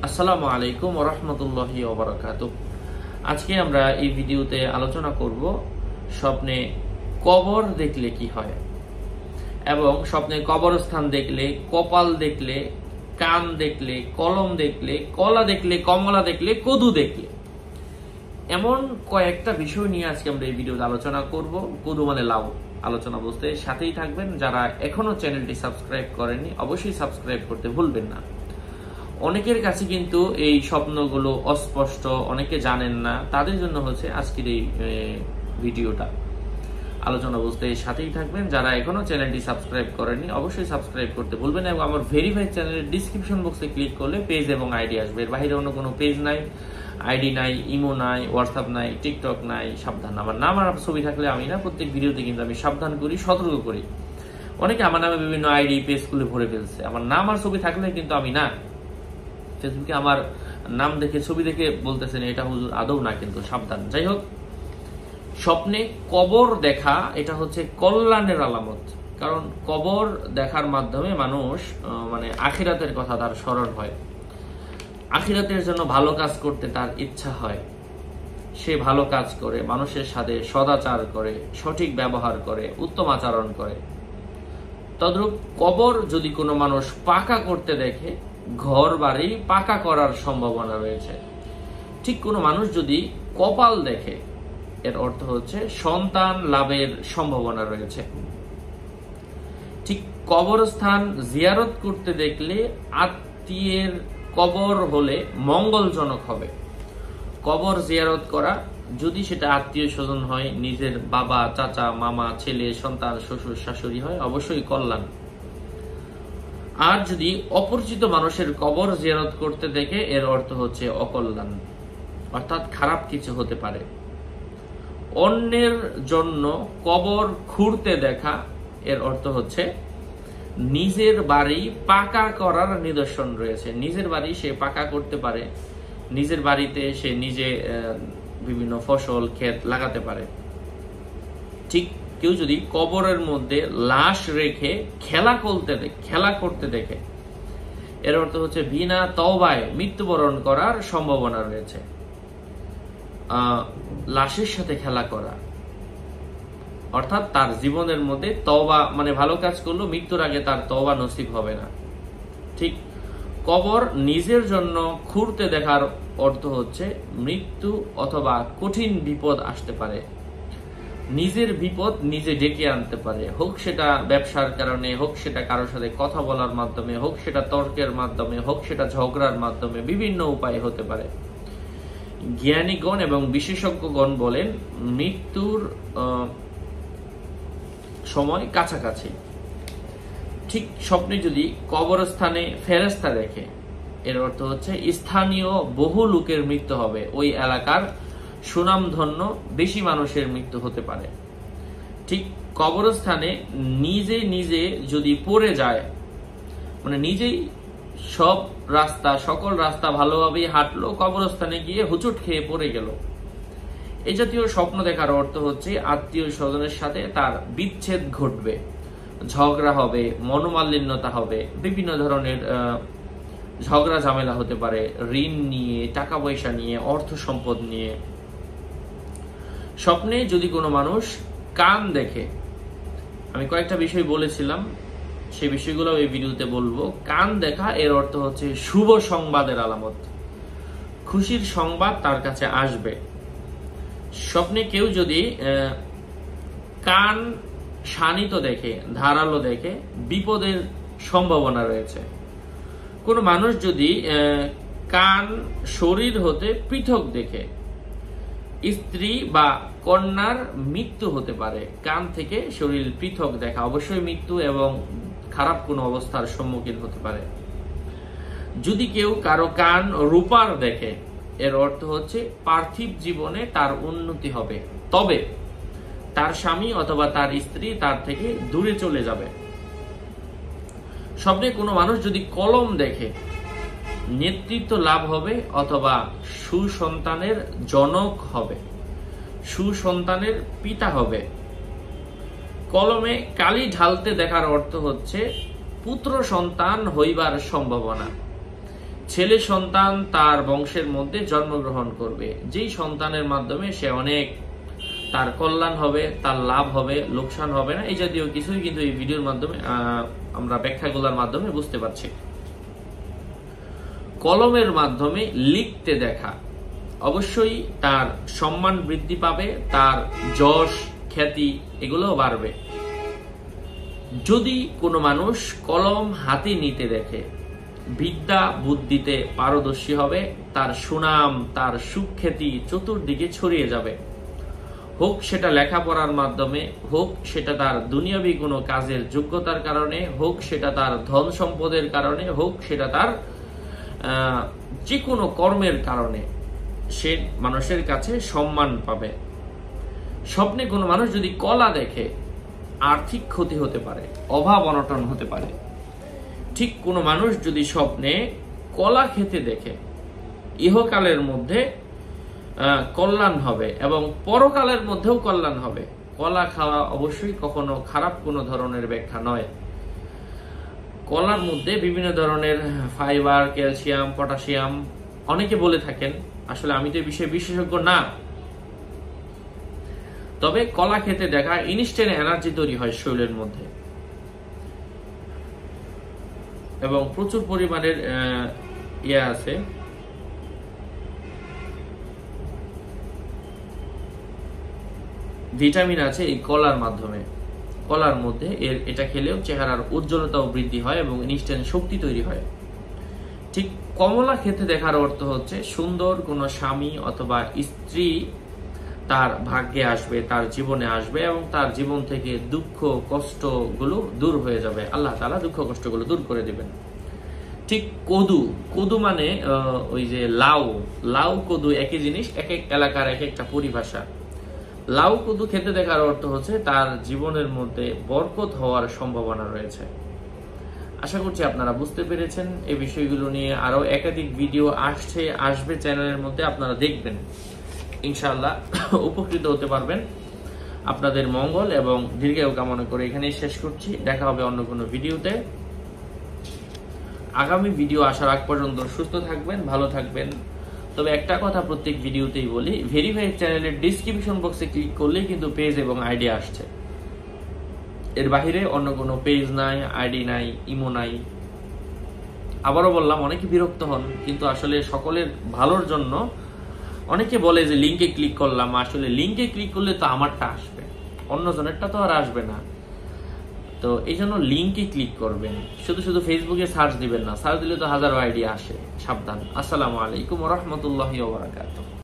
আসসালামু আলাইকুম ওয়া রাহমাতুল্লাহি ওয়া বারাকাতুহু। আজকে আমরা এই ভিডিওতে আলোচনা করব স্বপ্নে কবর দেখলে কি হয় এবং স্বপ্নে কবরস্থান দেখলে, কপাল দেখলে, কান দেখলে, কলম দেখলে, কলা দেখলে, কমলা দেখলে, কদু দেখলে, এমন কয়েকটা বিষয় নিয়ে আজকে আমরা এই ভিডিওতে আলোচনা করব। কদু মানে লাউ। আলোচনা বুঝতে সাথেই থাকবেন। যারা এখনো চ্যানেলটি সাবস্ক্রাইব করেননি অবশ্যই সাবস্ক্রাইব করতে ভুলবেন না। অনেকের কাছে কিন্তু এই স্বপ্নগুলো অস্পষ্ট, অনেকে জানেন না, তাদের জন্য হচ্ছে আজকের এই ভিডিওটা। আলোচনা বুঝতে সাথেই থাকবেন। যারা এখনো চ্যানেলটি সাবস্ক্রাইব করেননি অবশ্যই সাবস্ক্রাইব করতে ভুলবেন না এবং আমার ভেরিফাইড চ্যানেলের ডিসক্রিপশন বক্সে ক্লিক করলে পেজ এবং আইডি আসবে। এর বাইরে অন্য কোনো পেজ নাই, আইডি নাই, ইমো নাই, হোয়াটসঅ্যাপ নাই, টিকটক নাই। সাবধান। আমার নাম আর ছবি থাকলে আমি না, প্রত্যেক ভিডিওতে কিন্তু আমি সাবধান করি, সতর্ক করি। অনেকে আমার নামে বিভিন্ন আইডি পেজ খুলে ভরে ফেলছে। আমার নাম আর ছবি থাকলে কিন্তু আমি না। ফেসবুকে আমার নাম দেখে, ছবি দেখে বলতেছেন এটা হুজুর, আদৌ না, কিন্তু সাবধান। যাই হোক, স্বপ্নে কবর দেখা এটা হচ্ছে কল্যাণের আলামত। কারণ কবর দেখার মাধ্যমে মানুষ আখিরাতের কথা তার স্মরণ হয়, আখিরাতের জন্য ভালো কাজ করতে তার ইচ্ছা হয়, সে ভালো কাজ করে, মানুষের সাথে সদাচার করে, সঠিক ব্যবহার করে, উত্তম আচরণ করে। তদ্রূপ কবর যদি কোনো মানুষ পাকা করতে দেখে, ঘর বাড়ি পাকা করার সম্ভাবনা রয়েছে। ঠিক কোনো মানুষ যদি কপাল দেখে, এর অর্থ হচ্ছে সন্তান লাভের সম্ভাবনা রয়েছে। ঠিক কবরস্থান জিয়ারত করতে দেখলে আত্মীয়ের কবর হলে মঙ্গলজনক হবে। কবর জিয়ারত করা, যদি সেটা আত্মীয় স্বজন হয়, নিজের বাবা, চাচা, মামা, ছেলে, সন্তান, শ্বশুর, শাশুড়ি হয়, অবশ্যই কল্যাণ। আর যদি অপরিচিত মানুষের কবর জিয়ারত করতে দেখে, এর অর্থ হচ্ছে অকল্যাণ, অর্থাৎ খারাপ কিছু হতে পারে। অন্যের জন্য কবর খুঁড়তে দেখা, এর অর্থ হচ্ছে নিজের বাড়ি পাকা করার নিদর্শন রয়েছে। নিজের বাড়ি সে পাকা করতে পারে, নিজের বাড়িতে সে নিজে বিভিন্ন ফসল ক্ষেত লাগাতে পারে। ঠিক কেউ যদি কবরের মধ্যে লাশ রেখে খেলা করতে দেখে, এর অর্থ হচ্ছে বিনা তওবায় মৃত্যুবরণ করার সম্ভাবনা রয়েছে। লাশের সাথে খেলা করা অর্থাৎ তার জীবনের মধ্যে তওবা, ভালো কাজ করলো, মৃত্যুর আগে তার তওবা নসিব হবে না। ঠিক কবর নিজের জন্য খুঁড়তে দেখার অর্থ হচ্ছে মৃত্যু অথবা কঠিন বিপদ আসতে পারে। নিজের বিপদ নিজে ডেকে আনতে পারে, হোক সেটা ব্যবসার কারণে, হোক সেটা কারোর সাথে কথা বলার মাধ্যমে, হোক সেটা তর্কের মাধ্যমে, হোক সেটা ঝগড়ার মাধ্যমে, বিভিন্ন উপায় হতে পারে। জ্ঞানীগণ এবং বিশেষজ্ঞগণ বলেন মৃত্যুর সময় কাছাকাছি। ঠিক স্বপ্নে যদি কবরস্থানে ফেরেশতা দেখে, এর অর্থ হচ্ছে স্থানীয় বহু লোকের মৃত্যু হবে, ওই এলাকার সুনামধন্য বেশি মানুষের মৃত্যু হতে পারে। ঠিক কবরস্থানে নিজে নিজে যদি পড়ে যায়, নিজেই সকল রাস্তা ভালোভাবেই হাঁটলো, কবরস্থানে গিয়ে হুচুট খেয়ে পড়ে গেল, এই জাতীয় স্বপ্ন দেখার অর্থ হচ্ছে আত্মীয় স্বজনের সাথে তার বিচ্ছেদ ঘটবে, ঝগড়া হবে, মনোমালিন্যতা হবে, বিভিন্ন ধরনের ঝগড়া ঝামেলা হতে পারে, ঋণ নিয়ে, টাকা পয়সা নিয়ে, অর্থ সম্পদ নিয়ে। স্বপ্নে যদি কোনো মানুষ কান দেখে, আমি কয়েকটা বিষয় বলেছিলাম, সেই বিষয়গুলো এই ভিডিওতে বলবো। কান দেখা, এর অর্থ হচ্ছে শুভ সংবাদের আলামত, খুশির সংবাদ তার কাছে আসবে। স্বপ্নে কেউ যদি কান শানিত দেখে, ধারালো দেখে, বিপদের সম্ভাবনা রয়েছে। কোন মানুষ যদি কান শরীর হতে পৃথক দেখে, স্ত্রী বা কন্যার মৃত্যু হতে পারে। কান থেকে শরীর পৃথক দেখা অবশ্যই মৃত্যু এবং খারাপ কোনো অবস্থার সম্মুখীন হতে পারে। যদি কেউ কারো কান রূপার দেখে, এর অর্থ হচ্ছে পার্থিব জীবনে তার উন্নতি হবে, তবে তার স্বামী অথবা তার স্ত্রী তার থেকে দূরে চলে যাবে। স্বপ্নে কোনো মানুষ যদি কলম দেখে, নেতৃত্ব লাভ হবে অথবা সুসন্তানের জনক হবে, সুসন্তানের পিতা হবে। কলমে কালি ঢালতে দেখার অর্থ হচ্ছে পুত্র সন্তান হইবার সম্ভাবনা। ছেলে সন্তান তার বংশের মধ্যে জন্মগ্রহণ করবে, যেই সন্তানের মাধ্যমে সে অনেক তার কল্যাণ হবে, তার লাভ হবে, লোকসান হবে না, এই জাতীয় কিছুই কিন্তু এই ভিডিওর মাধ্যমে আমরা ব্যাখ্যাগুলোর মাধ্যমে বুঝতে পারছি। কলমের মাধ্যমে লিখতে দেখা, অবশ্যই তার সম্মান বৃদ্ধি পাবে, তার যশ খ্যাতি এগুলোও বাড়বে। যদি কোনো মানুষ কলম হাতে নিতে দেখে, বিদ্যা বুদ্ধিতে পারদর্শী হবে, তার সুনাম, তার সুখ্যাতি চতুর্দিকে ছড়িয়ে যাবে। হোক সেটা লেখাপড়ার মাধ্যমে, হোক সেটা তার দুনিয়াবী কোনো কাজের যোগ্যতার কারণে, হোক সেটা তার ধন সম্পদের কারণে, হোক সেটা তার যে কোনো কর্মের কারণে সে মানুষের কাছে সম্মান পাবে। স্বপ্নে কোনো মানুষ যদি কলা দেখে, আর্থিক ক্ষতি হতে পারে, অভাব অনটন হতে পারে। ঠিক কোনো মানুষ যদি স্বপ্নে কলা খেতে দেখে, ইহকালের মধ্যে কল্যাণ হবে এবং পরকালের মধ্যেও কল্যাণ হবে। কলা খাওয়া অবশ্যই কখনো খারাপ কোনো ধরনের ব্যাখ্যা নয়। কলার মধ্যে বিভিন্ন ধরনের ফাইবার, ক্যালসিয়াম, পটাশিয়াম অনেকে বলে থাকেন, আসলে আমি তো এই বিষয়ে বিশেষজ্ঞ না। তবে কলা খেতে দেখা ইনস্ট্যান্ট এনার্জি তৈরি হয় শরীরের মধ্যে এবং প্রচুর পরিমাণের আছে ভিটামিন আছে এই কলার মাধ্যমে। কলার মধ্যে এটা খেলেও চেহারার উজ্জ্বলতাও বৃদ্ধি হয় এবং ইনস্ট্যান্ট শক্তি তৈরি হয়। ঠিক কমলা খেতে দেখার অর্থ হচ্ছে সুন্দর কোনো স্বামী অথবা স্ত্রী তার ভাগ্যে আসবে, তার জীবনে আসবে এবং তার জীবন থেকে দুঃখ কষ্টগুলো দূর হয়ে যাবে। আল্লাহ তাআলা দুঃখ কষ্টগুলো দূর করে দিবেন। ঠিক কদু, কদু মানে ওই যে লাউ, লাউ কদু একই জিনিস, এক এক এলাকার এক একটা পরিভাষা। লাউ কদু খেতে দেখার অর্থ হচ্ছে তার জীবনের মধ্যে বরকত হওয়ার সম্ভাবনা রয়েছে। আশা করছি আপনারা বুঝতে পেরেছেন। এই বিষয়গুলো নিয়ে আরো একাধিক ভিডিও আসবে চ্যানেলের মধ্যে, আপনারা দেখবেন, ইনশাআল্লাহ উপকৃত হতে পারবেন। আপনাদের মঙ্গল এবং দীর্ঘায়ু কামনা করে এখানেই শেষ করছি। দেখা হবে অন্য কোনো ভিডিওতে। আগামী ভিডিও আসার আগ পর্যন্ত সুস্থ থাকবেন, ভালো থাকবেন। তবে একটা কথা প্রত্যেক ভিডিওতেই বলি, ভেরিফাইড চ্যানেলের ডিসক্রিপশন বক্সে ক্লিক করলেই কিন্তু পেজ এবং আইডি আসছে। এর বাহিরে অন্য কোনো পেজ নাই, আইডি নাই, ইমো নাই। আবারও বললাম, অনেকে বিরক্ত হন, কিন্তু আসলে সকলের ভালোর জন্য অনেকে বলে যে লিঙ্কে ক্লিক করলাম, আসলে লিঙ্কে ক্লিক করলে তো আমারটা আসবে, অন্যজনেরটা তো আর আসবে না। তো এই জন্য লিঙ্কে ক্লিক করবেন, শুধু শুধু ফেসবুকে সার্চ দিবেন না, সার্চ দিলে তো হাজারো আইডি আসে, সাবধান। আসসালামু আলাইকুম ওয়া রাহমাতুল্লাহি ওয়া বারাকাতুহু।